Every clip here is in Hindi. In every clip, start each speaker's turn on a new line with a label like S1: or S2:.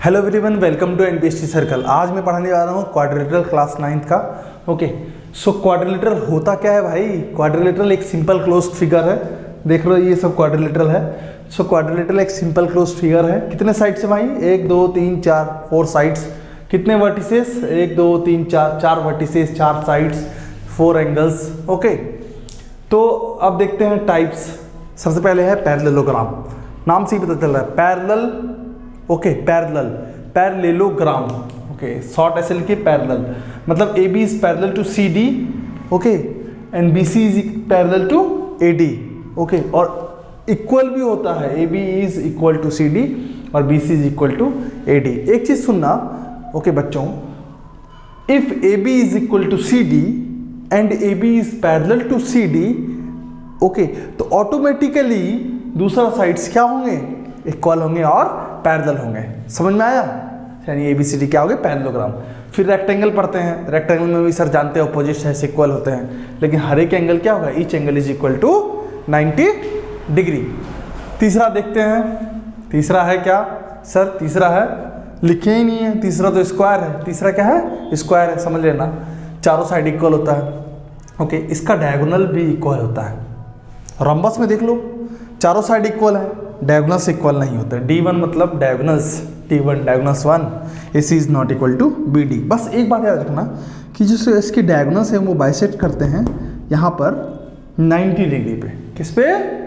S1: Hello everyone, welcome to NPST circle. आज मैं पढ़ाने जा रहा हूँ क्वाड्रिलेटरल क्लास 9th का। ओके, सो क्वाड्रिलेटरल होता क्या है भाई? क्वाड्रिलेटरल एक सिंपल क्लोज्ड फिगर है। देख लो ये सब क्वाड्रिलेटरल है। सो क्वाड्रिलेटरल एक सिंपल क्लोज्ड फिगर है। कितने साइड्स है भाई? 1 2 3 4 4 साइड्स। कितने vertices? 1 2 3 4 4 vertices, 4 sides, 4 angles. Okay, तो अब देखते हैं टाइप्स। सबसे पहले है पैरेललोग्राम। नाम से ही पता चल रहा है parallel. Okay, parallelogram. Okay, short ऐसे लिखिए पैरेलल, मतलब A B is parallel to C D. Okay, and B C is parallel to A D. Okay, और इक्वल भी होता है, A B is equal to C D और B C is equal to A D. एक चीज सुनना, ओके बच्चों, if A B is equal to C D and A B is parallel to C D, okay, तो ऑटोमेटिकली दूसरा साइड्स क्या होंगे? इक्वल होंगे और पैरेलल होंगे। समझ में आया? यानी एबीसीडी क्या हो गए? पैरेललोग्राम। फिर रेक्टेंगल पढ़ते हैं। रेक्टेंगल में भी सर जानते हैं अपोजिट साइड्स इक्वल होते हैं, लेकिन हर एक एंगल क्या होगा? Each angle is equal to 90 डिग्री। तीसरा देखते हैं। तीसरा है क्या सर? तीसरा है, लिखे ही नहीं है, तीसरा तो स्क्वायर है। तीसरा क्या है? स्क्वायर है, समझ लेना। चारों साइड इक्वल होता है। ओके, इसका डायगोनल भी इक्वल होता है। रोम्बस में देख लो, चारों साइड इक्वल है, डायगोनल्स इक्वल नहीं होते। D1 मतलब diagonals, T1 diagonals 1, AC is not equal to BD। बस एक बात याद रखना कि जो इसके डायगोनल्स है वो बाइसेक्ट करते हैं यहाँ पर 90 डिग्री पे। किस पे?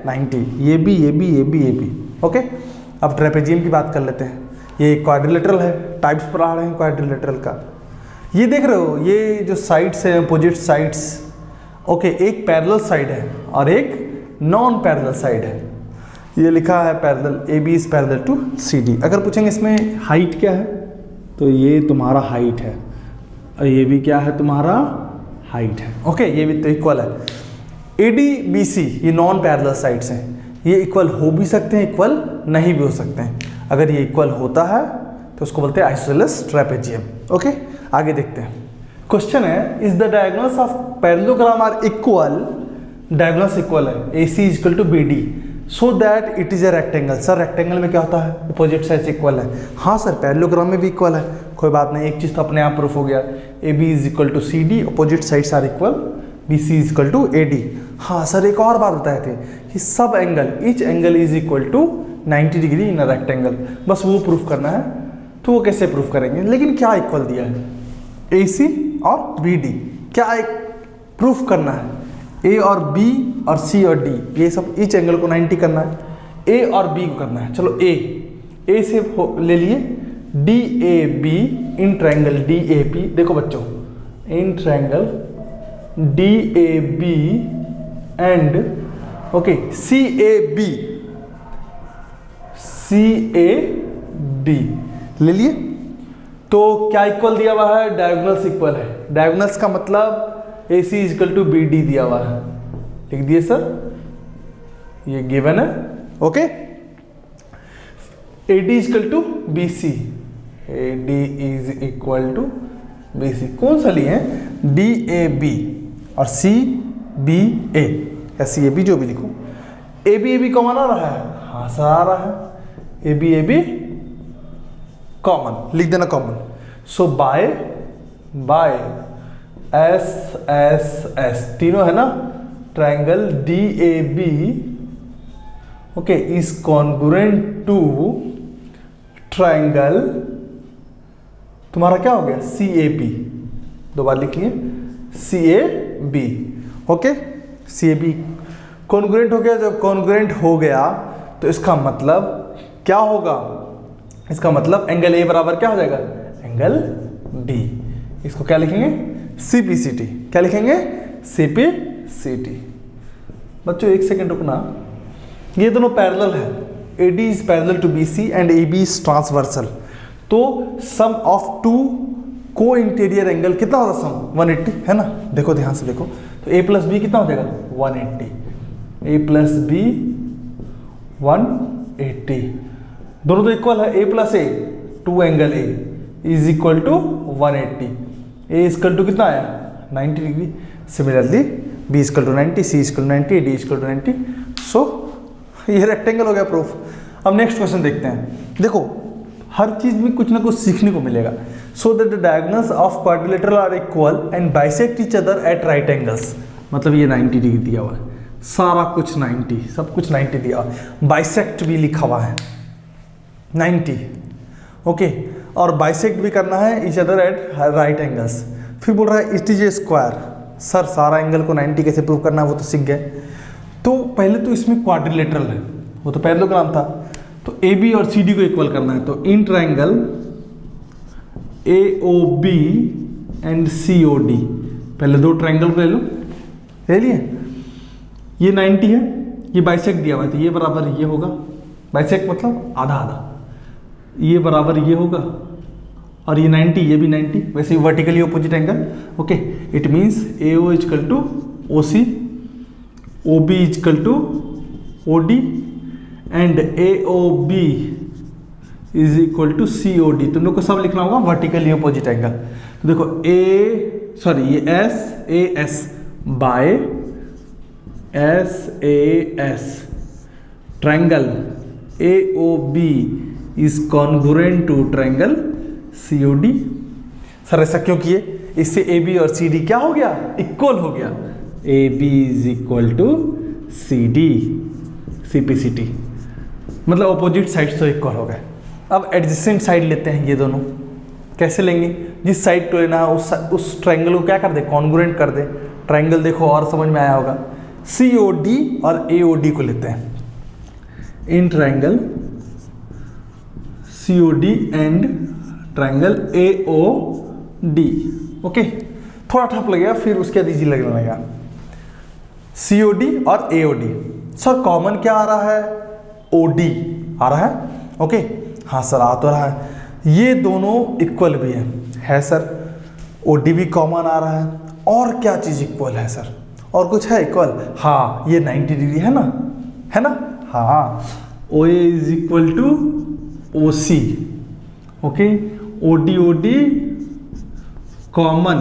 S1: 90। ये भी, ये भी, ये भी, ये भी। ओके, अब ट्रेपेजियम की बात कर लेते हैं। ये क्वाड्रिलेटरल है, टाइप्स पढ़ा रहे हैं क्वाड्रिलेटरल का। ये देख रहे हो, ये जो साइड्स है, अपोजिट साइड्स। ओके, एक पैरेलल साइड है और एक नॉन पैरेलल साइड है। ये लिखा है parallel, A B is parallel to C D. अगर पूछेंगे इसमें हाइट क्या है, तो ये तुम्हारा हाइट है और ये भी क्या है? तुम्हारा हाइट है। ओके, ये भी तो इक्वल है। ए डी बी सी ये नॉन पैरेलल साइड्स हैं। ये इक्वल हो भी सकते हैं, इक्वल नहीं भी हो सकते हैं। अगर ये इक्वल होता है तो उसको बोलते हैं आइसोसेलेस ट्रेपेजियम। ओके, आगे देखते हैं। क्वेश्चन है, is the diagonals of parallelogram are equal? Diagonals equal है, A C is equal to B D, so that it is a rectangle. Sir rectangle में क्या होता है? अपोजिट साइड्स इक्वल है। हाँ सर, पैरेललोग्राम में भी इक्वल है। कोई बात नहीं, एक चीज तो अपने आप प्रूफ हो गया। A B is equal to C D, opposite sides are equal, B C is equal to A D. हाँ सर, एक और बात बताए थे कि सब angle, each angle is equal to 90 degree in a rectangle. बस वो प्रूफ करना है। तो वो कैसे प्रूफ करेंगे? लेकिन क्या इक्वल दिया है? ए सी और बी डी। क्या एक प्रूफ करना है? ए और बी और सी और डी, ये सब ईच एंगल को 90 करना है। ए और बी को करना है। चलो ए से ले लिए D A B in triangle D A B. देखो बच्चों, in triangle D A B and okay C A D ले लिए। तो क्या इक्वल दिया हुआ है? डायगोनल्स इक्वल है। डायगोनल्स का मतलब A C is equal to B D दिया हुआ है। लिख दिए सर, ये गिवन है। Okay, A D is equal to B C, A D is equal to B C. कौन सा लिए? डी ए बी और सी बी ए, या सी ए बी, जो भी लिखो। ए बी कॉमन आ रहा है? हाँ सर आ रहा है। ए बी कॉमन, लिख देना common. So by S S S, तीनों है ना, triangle D A B okay is congruent to triangle तुम्हारा क्या हो गया? C A B. दो बार लिखिए, C A B. Okay, C A B congruent हो गया। जब कॉन्ग्रुएंट हो गया तो इसका मतलब क्या होगा? इसका मतलब एंगल ए बराबर क्या हो जाएगा? Angle D. इसको क्या लिखेंगे? CPCT। क्या लिखेंगे? CPCT। बच्चों एक सेकेंड रुकना, ये दोनों पैरेलल है। AD is parallel to BC and AB is transversal. तो सम ऑफ टू को इंटीरियर एंगल कितना होगा? सम 180 है ना। देखो ध्यान से देखो, तो A प्लस बी कितना हो जाएगा? 180। A प्लस बी 180, दोनों तो इक्वल है। A plus A, two angle A is equal to 180। A equal to कितना आया? 90 degree. Similarly B equal to 90, C equal to 90, D equal to 90। So ये रेक्टेंगल हो गया प्रूफ। अब नेक्स्ट क्वेश्चन देखते हैं। देखो हर चीज में कुछ ना कुछ सीखने को मिलेगा। So that the diagonals of quadrilateral are equal and bisect each other at right angles, मतलब ये 90 डिग्री दिया हुआ है, सारा कुछ 90, सब कुछ 90 दिया हुआ है, बाइसेक्ट भी लिखा हुआ है 90, ओके, और बाइसेक्ट भी करना है each other at right angles. फिर बोल रहा है it is A square. Sir सारा एंगल को 90 कैसे प्रूव करना है वो तो सीख गए। तो पहले तो इसमें क्वाड्रिलेटरल है, वो तो पहले का नाम था, तो ए बी और सी डी को इक्वल करना है। तो in triangle A O B and C O D, पहले दो ट्राइंगल को ले लिए, ये 90 है, ये बाइसेक्ट दिया हुआ है, तो ये बराबर ये होगा, बाइसेक्ट मतलब आधा आधा, ये बराबर ये होगा, और ये 90, ये भी 90, वैसे ही vertically opposite angle, okay. It means A O is equal to O C, O B is equal to O D and A O B is equal to C O D. तुम लोग को सब लिखना होगा वर्टिकली ऑपोजिट एंगल। तो देखो ये A S by S A S, triangle A O B is congruent to triangle C O D. Sir ऐसा क्यों किए? इससे ए बी और सी डी क्या हो गया? इक्वल हो गया। A B is equal to C D, C P C T, मतलब अपोजिट साइड तो इक्वल हो गए। अब एडजेसेंट साइड लेते हैं, ये दोनों कैसे लेंगे? जिस साइड को लेना है उस ट्राइंगल को क्या कर दे? कॉन्ग्रुएंट कर दे। ट्राइंगल देखो और समझ में आया होगा, सी ओ डी और ए ओ डी को लेते हैं। In triangle C O D and triangle A O D, okay. थोड़ा ठप लगेगा, फिर उसके बाद इजी लगने लगेगा। सी ओ डी और A O D, sir common क्या आ रहा है? ओ डी आ रहा है, ओके। हाँ सर आ तो रहा है। ये दोनों इक्वल भी है सर, ओ डी भी कॉमन आ रहा है। और क्या चीज़ इक्वल है सर? और कुछ है इक्वल? हाँ ये 90 डिग्री है ना, है ना? हाँ, O A is equal to O C, okay. O D common,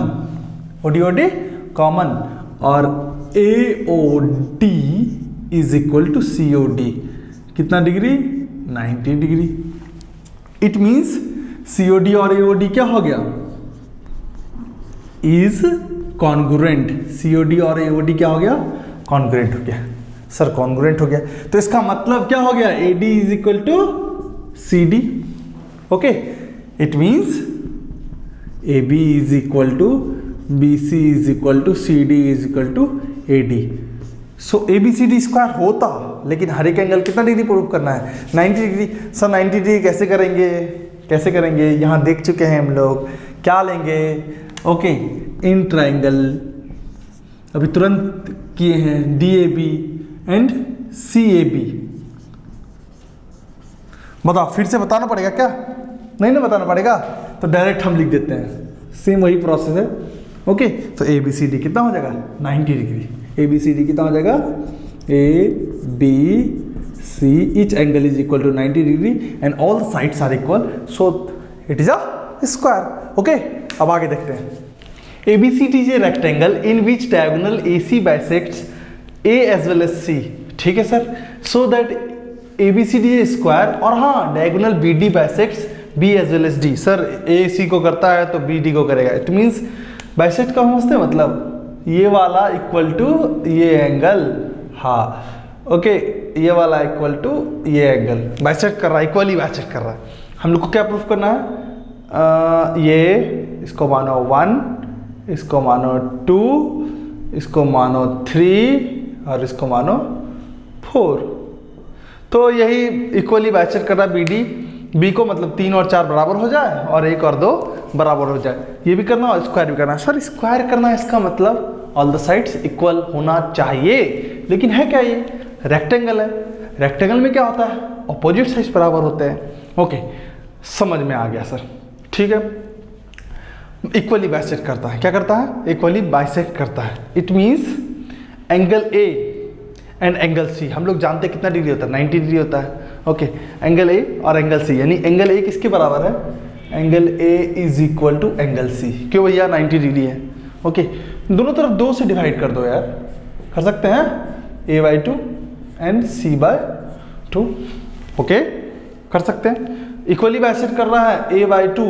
S1: O D common, और A O D is equal to C O D. कितना degree? 90 degree. It means C O D और ए ओ डी क्या हो गया? Is congruent. C O D और ए ओ डी क्या हो गया? कॉन्ग्रुएंट हो गया। सर कॉन्ग्रुएंट हो गया तो इसका मतलब क्या हो गया? A D is equal to C D, okay. It means A B is equal to B C is equal to C D is equal to A D. So A B C D square होता, लेकिन हर एक एंगल कितना डिग्री प्रूव करना है? 90 डिग्री। सर 90 डिग्री कैसे करेंगे? कैसे करेंगे? यहाँ देख चुके हैं हम लोग। क्या लेंगे? ओके, इन ट्राइंगल अभी तुरंत किए हैं, D A B and C A B. बताओ, फिर से बताना पड़ेगा क्या? नहीं ना बताना पड़ेगा, तो डायरेक्ट हम लिख देते हैं, सेम वही प्रोसेस है, ओके। तो ए बी सी डी कितना हो जाएगा? 90 degree. A B C D कितना हो जाएगा? A B C, each angle is equal to 90 degree and all the sides are equal, so it is a square, okay. अब आगे देखते हैं। A B C D is a rectangle in which diagonal A C bisects A as well as C, ठीक है sir. So that A B C D a square, और हाँ diagonal B D bisects B as well as D. Sir A C को करता है तो बी डी को करेगा। इट मीन्स बाइसेक्ट का समझते हैं, मतलब ये वाला इक्वल टू ये एंगल, हाँ ओके, ये वाला इक्वल टू ये एंगल, बाइसेक्ट कर रहा है, इक्वली बाइसेक्ट कर रहा है। हम लोग को क्या प्रूफ करना है? ये इसको मानो 1, इसको मानो 2, इसको मानो 3 और इसको मानो 4। तो यही इक्वली बाइसेक्ट कर रहा है बी डी। बी को मतलब 3 और 4 बराबर हो जाए और 1 और 2 बराबर हो जाए, ये भी करना और स्क्वायर भी करना। सर स्क्वायर करना है, इसका मतलब ऑल द साइड्स इक्वल होना चाहिए, लेकिन है क्या? ये रेक्टेंगल है। रेक्टेंगल में क्या होता है? अपोजिट साइड्स बराबर होते हैं, ओके। समझ में आ गया सर, ठीक है। इक्वली बाइसेक्ट करता है, क्या करता है? इक्वली बाइसेक्ट करता है। It means angle A and angle C, हम लोग जानते हैं कितना डिग्री होता है? 90 डिग्री होता है, ओके। एंगल ए और एंगल सी, यानी एंगल ए किसके बराबर है? Angle A is equal to angle C. क्यों भैया? 90 डिग्री है, ओके। दोनों तरफ 2 से डिवाइड कर दो यार, कर सकते हैं, a by 2 and c by 2, okay, कर सकते हैं। इक्वली बाइसेक्ट कर रहा है a/2,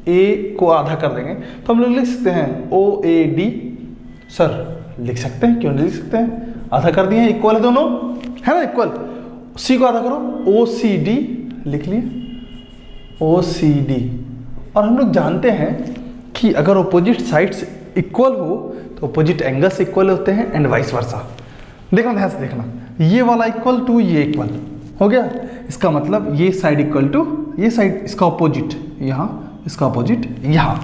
S1: a को आधा कर देंगे तो हम लोग लिख सकते हैं OAD। सर लिख सकते हैं, क्यों नहीं लिख सकते हैं, आधा कर दिए, इक्वल है दोनों, है ना इक्वल। C को आधा करो, OCD लिख लिए, OCD। और हम लोग जानते हैं कि अगर अपोजिट साइड्स इक्वल हो तो अपोजिट एंगल्स इक्वल होते हैं एंड वाइस वर्सा। देखना ध्यान से देखना, ये वाला इक्वल टू ये इक्वल हो गया, इसका मतलब ये साइड इक्वल टू ये साइड, इसका अपोजिट यहाँ, इसका अपोजिट यहाँ।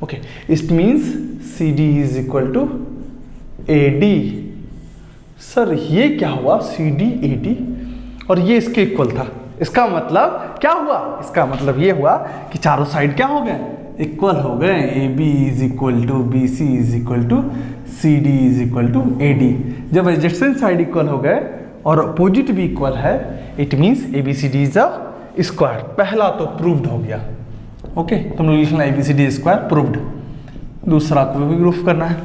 S1: Okay, it means CD is equal to AD। Sir ये क्या हुआ, CD AD और ये इसके इक्वल था, इसका मतलब क्या हुआ, इसका मतलब ये हुआ कि चारों साइड क्या हो गए, इक्वल हो गए। AB is equal to BC is equal to CD is equal to AD। जब एडजेसेंट साइड इक्वल हो गए और अपोजिट भी इक्वल है, it means ABCD is a square. पहला तो प्रूव्ड हो गया। ओके, तुम लोग लिखना ABCD स्क्वायर प्रूव्ड। दूसरा को भी प्रूफ करना है,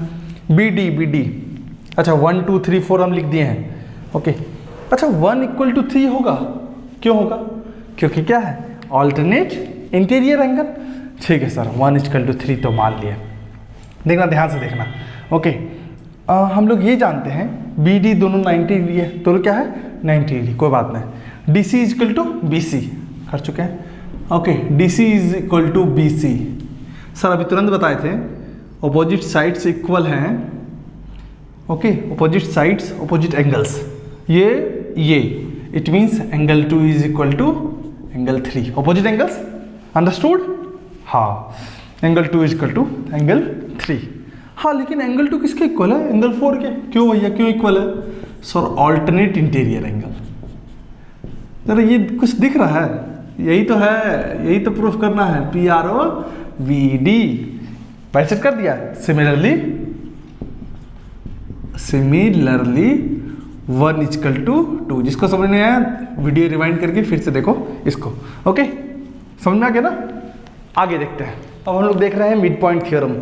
S1: BD। अच्छा 1 2 3 4 हम लिख दिए हैं। ओके, अच्छा 1 इक्वल टू 3 होगा, क्यों होगा, क्योंकि क्या है, ऑल्टरनेट इंटीरियर एंगल। ठीक है सर, 1 इक्वल टू 3 तो मान लिए। देखना ध्यान से देखना। ओके, हम लोग ये जानते हैं BD दोनों 90 डिग्री है, दोनों क्या है 90 डिग्री, कोई बात नहीं। DC is equal to BC कर चुके हैं। Okay, DC is equal to BC। Sir अभी तुरंत बताए थे अपोजिट साइड्स इक्वल हैं। Okay, opposite sides opposite angles, ये it means angle 2 is equal to angle 3, opposite angles, understood. हाँ, angle 2 is equal to angle 3। हाँ, लेकिन एंगल 2 किसके इक्वल है, एंगल 4 के। क्यों भैया, क्यों इक्वल है, सर ऑल्टरनेट इंटीरियर एंगल। जरा ये कुछ दिख रहा है, यही तो है, यही तो प्रूफ करना है। PROVD बाइसेक्ट कर दिया। Similarly 1 equal to 2। जिसको समझ नहीं आया वीडियो रिवाइंड करके फिर से देखो इसको। ओके, समझ में आ गया ना। आगे देखते हैं। अब हम लोग देख रहे हैं mid point theorem.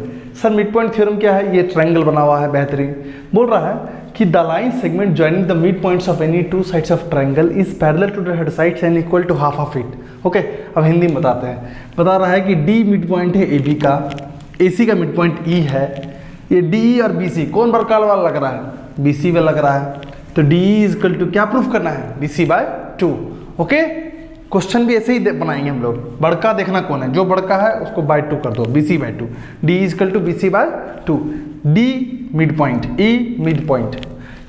S1: Sir mid point theorem क्या है, ये ट्रायंगल बना हुआ है, बेहतरीन। बोल रहा है कि the line segment joining the mid points of any two sides of triangle is parallel to the head sides and equal to half of it. Okay, अब हिंदी में बताते हैं। बता रहा है कि D मिड पॉइंट है AB का, AC का मिड पॉइंट E है। ये DE और BC कौन बड़का वाला लग रहा है, BC वाला लग रहा है। तो DE इज इक्वल टू क्या प्रूफ करना है, BC/2। ओके, क्वेश्चन भी ऐसे ही बनाएंगे हम लोग। बड़का देखना कौन है, जो बड़का है उसको /2 कर दो, BC/2। D is equal to BC/2। D mid point, E mid point.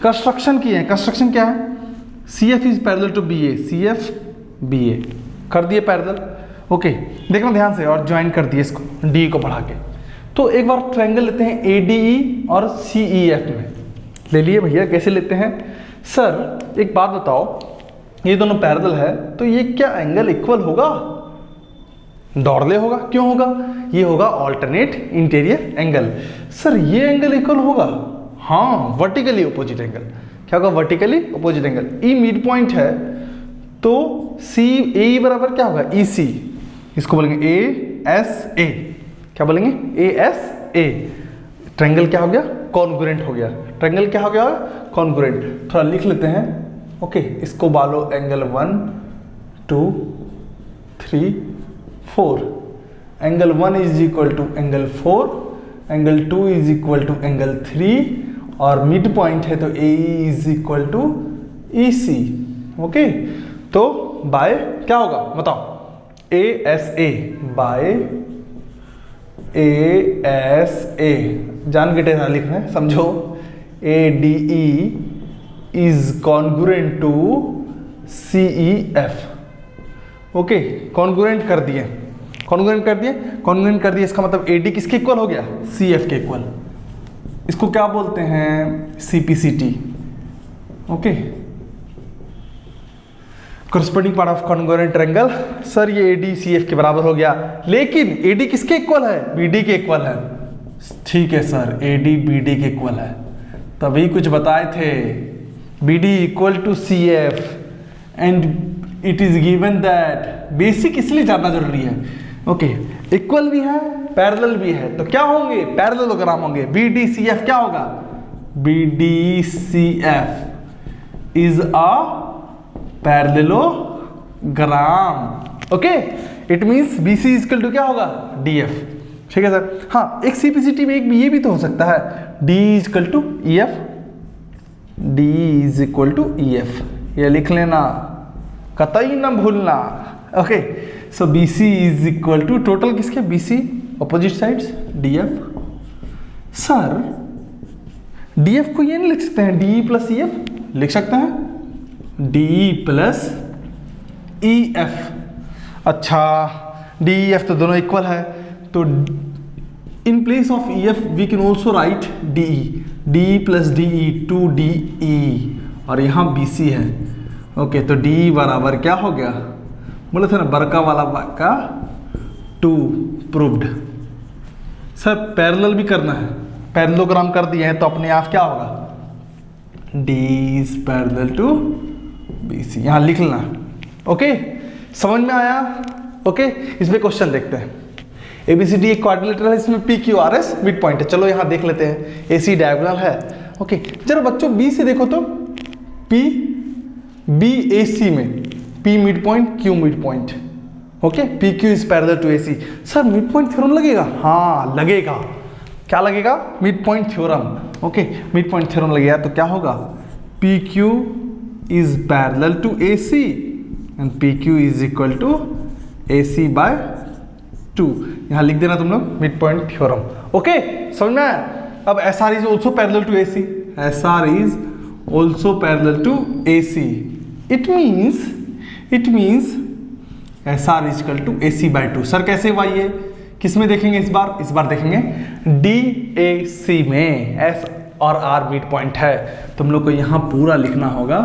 S1: Construction की है, कंस्ट्रक्शन क्या है, CF is parallel to BA, CF BA कर दिए पैरेलल। ओके, देखना ध्यान से, और ज्वाइन कर दिए इसको D को बढ़ा के। तो एक बार ट्रायंगल लेते हैं ADE और CEF में। ले लिए भैया, कैसे लेते हैं। सर एक बात बताओ, ये दोनों पैरेलल है तो ये क्या एंगल इक्वल होगा, डॉर्ले होगा। क्यों होगा, ये होगा ऑल्टरनेट इंटीरियर एंगल। सर ये एंगल इक्वल होगा, हाँ, वर्टिकली अपोजिट एंगल। क्या होगा, vertically opposite angle. E mid point है तो CAE बराबर क्या होगा, EC। इसको बोलेंगे ASA। क्या बोलेंगे, ASA। ट्रायंगल क्या हो गया, कॉन्ग्रुएंट हो गया। ट्रायंगल क्या हो गया, कॉन्ग्रुएंट। थोड़ा लिख लेते हैं। ओके, इसको बालो angle 1 2 3 4। Angle 1 is equal to angle 4, angle 2 is equal to angle 3, और मिड पॉइंट है तो AE is equal to EC। Okay, तो बाय क्या होगा बताओ, ASA बाय ASA। जान के टेढ़ा लिखना है, समझो। ADE is congruent to CEF। Okay, congruent कर दिए, कॉन्ग्रुएंट कर दिए, कॉन्ग्रुएंट कर दिए। इसका मतलब AD किसके इक्वल हो गया, CF के इक्वल। इसको क्या बोलते हैं, CPCT। Okay, corresponding part of congruent triangle. Sir ये AD CF के बराबर हो गया, लेकिन AD किसके इक्वल है, BD के इक्वल है। ठीक है सर, AD BD के इक्वल है, तभी कुछ बताए थे। BD equal to CF and it is given that. Basic इसलिए जानना जरूरी है। ओके, इक्वल भी है, पैरेलल भी है, तो क्या होंगे, पैरेललोग्राम होंगे। BDCF क्या होगा, BDCF is a parallelogram. Okay, it means B C is equal to क्या होगा, डी एफ। ठीक है सर। हाँ, एक सीपीसीटी में एक ये भी तो हो सकता है, D is equal to E F, D is equal to E F, ये लिख लेना, कतई ना भूलना। Okay, so B C is equal to total किसके, B C opposite sides D F. Sir D F को ये नहीं लिख सकते हैं, डी प्लस ई एफ लिख सकते हैं, डी प्लस ई एफ। अच्छा, डी ई एफ तो दोनों इक्वल है, तो in place of E F we can also write D E, D plus D E, two D E, और यहाँ बी सी है। ओके, तो डी बराबर क्या हो गया, बोले थे ना बड़का वाला का 2 प्रूव्ड। सर पैरेलल भी करना है, पैरेललोग्राम कर दिए हैं तो अपने आप क्या होगा, D is parallel to B C, यहाँ लिख लेना। ओके, समझ में आया। ओके, इसमें क्वेश्चन देखते हैं। एबीसीडी एक क्वाड्रिलेटरल है, इसमें P Q R S mid point है। चलो यहाँ देख लेते हैं, एसी डायगोनल है। ओके, जरा बच्चों बी से देखो तो, पी बी ए सी में P mid point, Q mid point. Okay, P Q is parallel to A C. Sir mid point theorem लगेगा, हाँ लगेगा। क्या लगेगा, mid point theorem. Okay, mid point theorem लगेगा तो क्या होगा, P Q is parallel to A C and P Q is equal to A C by 2। यहाँ लिख देना तुम लोग मिड पॉइंट थ्योरम। ओके, समझ में आया। अब S R is also parallel to A C, S R is also parallel to A C, it means S R is equal to A C by 2। Sir कैसे हुआ ये, किस में देखेंगे इस बार देखेंगे डी ए सी में एस और आर मिड पॉइंट है। तुम लोग को यहाँ पूरा लिखना होगा।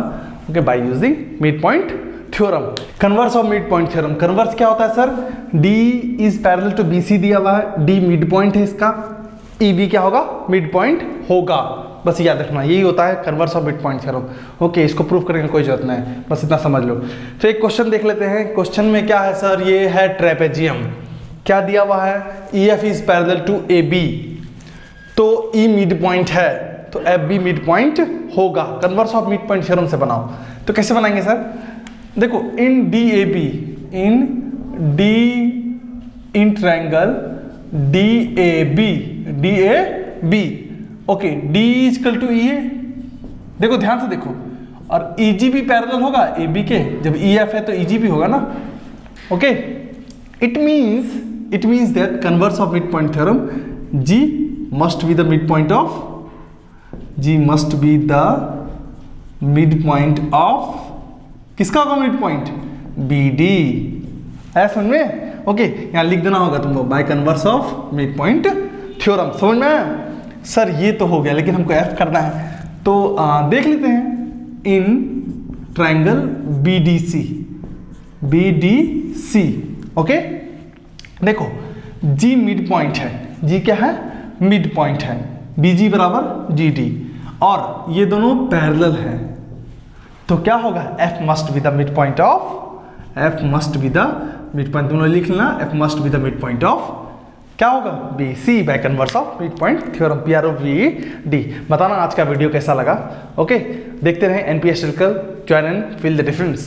S1: Okay, by using mid point theorem. Converse of mid point theorem, converse क्या होता है sir, D is parallel to B C दिया हुआ है, डी मिड पॉइंट है इसका, ई बी क्या होगा, मिड पॉइंट होगा। बस याद रखना, यही होता है converse of mid point theorem. Okay, इसको प्रूफ करने की कोई जरूरत नहीं है, बस इतना समझ लो। तो एक क्वेश्चन देख लेते हैं। क्वेश्चन में क्या है सर, ये है ट्रेपेजियम। क्या दिया हुआ है, E F is parallel to A B, तो ई मिड पॉइंट है तो एफ बी मिड पॉइंट होगा। Converse of mid point theorem से बनाओ। तो कैसे बनाएंगे सर, देखो in D A B, in triangle D A B, okay, D is equal to E A, देखो ध्यान से देखो, और ई जी भी पैरेलल होगा ए बी के, जब ई एफ है तो ई जी भी होगा ना। Okay, it means that converse of mid point theorem, G must be the mid point of, G must be the mid point of, किसका होगा मिड पॉइंट, बी डी। है समझ में। ओके, यहाँ लिख देना होगा तुमको bye converse of mid point theorem. समझ में आया। सर ये तो हो गया, लेकिन हमको एफ करना है, तो देख लेते हैं। In triangle B D C, okay, देखो जी मिड पॉइंट है, जी क्या है, मिड पॉइंट है, बी जी बराबर जी डी, और ये दोनों पैरेलल हैं, तो क्या होगा, F must be the mid point of, F must be the mid point, दोनों लिख लेना, F must be the mid point of क्या होगा, B C by converse of mid point theorem, P R O V D. बताना आज का वीडियो कैसा लगा। ओके, देखते रहें NPS circle, join and feel the difference.